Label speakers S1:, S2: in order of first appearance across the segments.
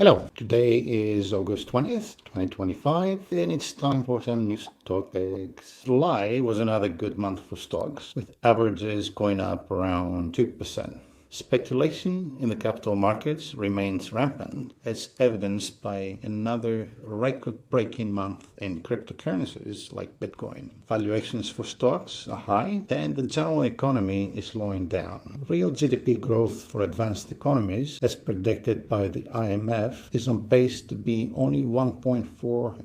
S1: Hello, today is August 20th, 2025, and it's time for some news topics. July was another good month for stocks, with averages going up around 2%. Speculation in the capital markets remains rampant, as evidenced by another record-breaking month in cryptocurrencies like Bitcoin. Valuations for stocks are high, and the general economy is slowing down. Real GDP growth for advanced economies, as predicted by the IMF, is on pace to be only 1.4%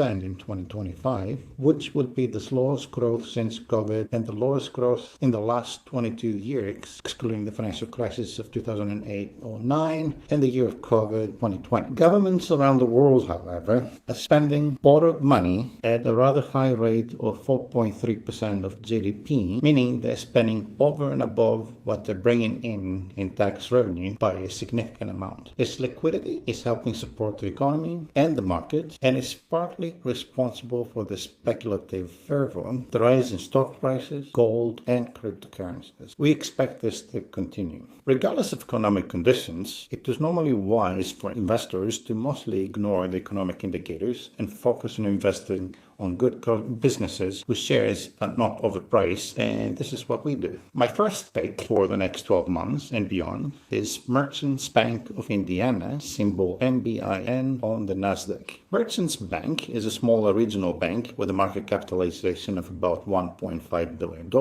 S1: in 2025, which would be the slowest growth since COVID and the lowest growth in the last 22 years, excluding the financial crisis of 2008-09 and the year of COVID 2020. Governments around the world, however, are spending borrowed money at a rather high rate of 4.3% of GDP, meaning they're spending over and above what they're bringing in tax revenue by a significant amount. This liquidity is helping support the economy and the market, and is partly responsible for the speculative fervor, the rise in stock prices, gold, and cryptocurrencies. We expect this to continue. Regardless of economic conditions, it is normally wise for investors to mostly ignore the economic indicators and focus on investing on good businesses whose shares are not overpriced, and this is what we do. My first pick for the next 12 months and beyond is Merchants Bank of Indiana, symbol MBIN, on the Nasdaq. Merchants Bank is a smaller regional bank with a market capitalization of about $1.5 billion.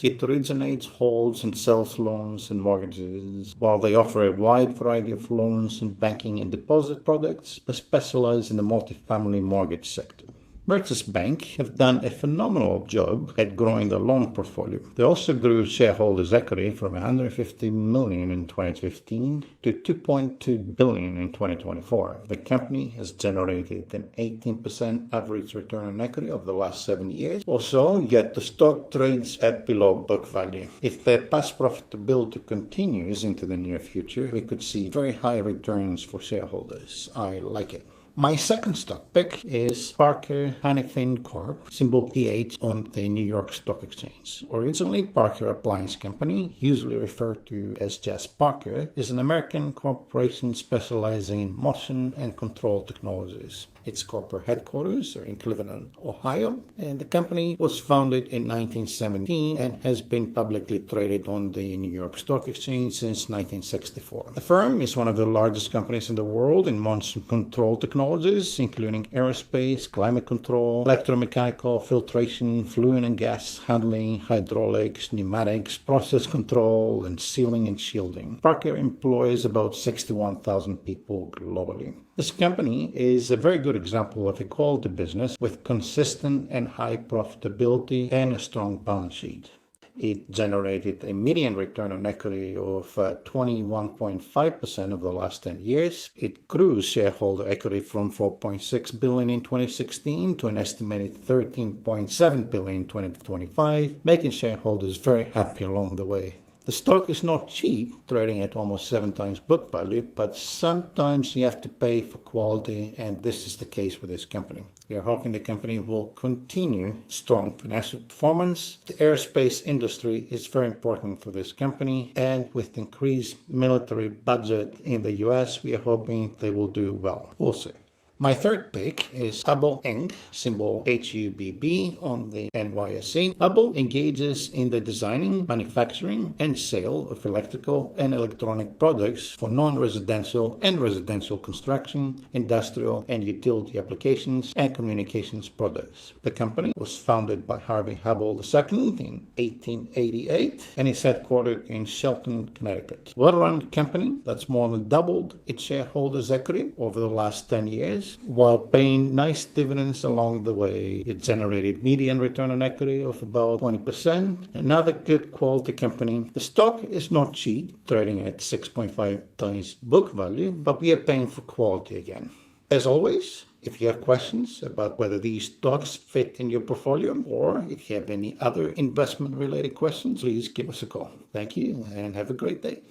S1: It originates, holds, and sells loans and mortgages, while they offer a wide variety of loans and banking and deposit products, but specialize in the multifamily mortgage sector. Merchants Bank have done a phenomenal job at growing the loan portfolio. They also grew shareholders' equity from $150 million in 2015 to $2.2 billion in 2024. The company has generated an 18% average return on equity over the last 7 years. Also, yet the stock trades at below book value. If their past profitability continues into the near future, we could see very high returns for shareholders. I like it. My second stock pick is Parker Hannifin Corp, symbol PH, on the New York Stock Exchange. Originally, Parker Appliance Company, usually referred to as just Parker, is an American corporation specializing in motion and control technologies. Its corporate headquarters are in Cleveland, Ohio, and the company was founded in 1917 and has been publicly traded on the New York Stock Exchange since 1964. The firm is one of the largest companies in the world in motion control technologies, including aerospace, climate control, electromechanical, filtration, fluid and gas handling, hydraulics, pneumatics, process control, and sealing and shielding. Parker employs about 61,000 people globally. This company is a very good example of a quality business with consistent and high profitability and a strong balance sheet. It generated a median return on equity of 21.5% over the last 10 years. It grew shareholder equity from $4.6 billion in 2016 to an estimated $13.7 billion in 2025, making shareholders very happy along the way. The stock is not cheap, trading at almost 7 times book value, but sometimes you have to pay for quality, and this is the case with this company. We are hoping the company will continue strong financial performance. The aerospace industry is very important for this company, and with increased military budget in the US, we are hoping they will do well. We'll see. My third pick is Hubbell Inc., symbol HUBB, on the NYSE. Hubbell engages in the designing, manufacturing, and sale of electrical and electronic products for non-residential and residential construction, industrial and utility applications, and communications products. The company was founded by Harvey Hubbell II in 1888 and is headquartered in Shelton, Connecticut. Well-run company that's more than doubled its shareholders' equity over the last 10 years. While paying nice dividends along the way. It generated median return on equity of about 20%. Another good quality company. The stock is not cheap, trading at 6.5 times book value, but we are paying for quality again. As always, if you have questions about whether these stocks fit in your portfolio, or if you have any other investment-related questions, please give us a call. Thank you, and have a great day.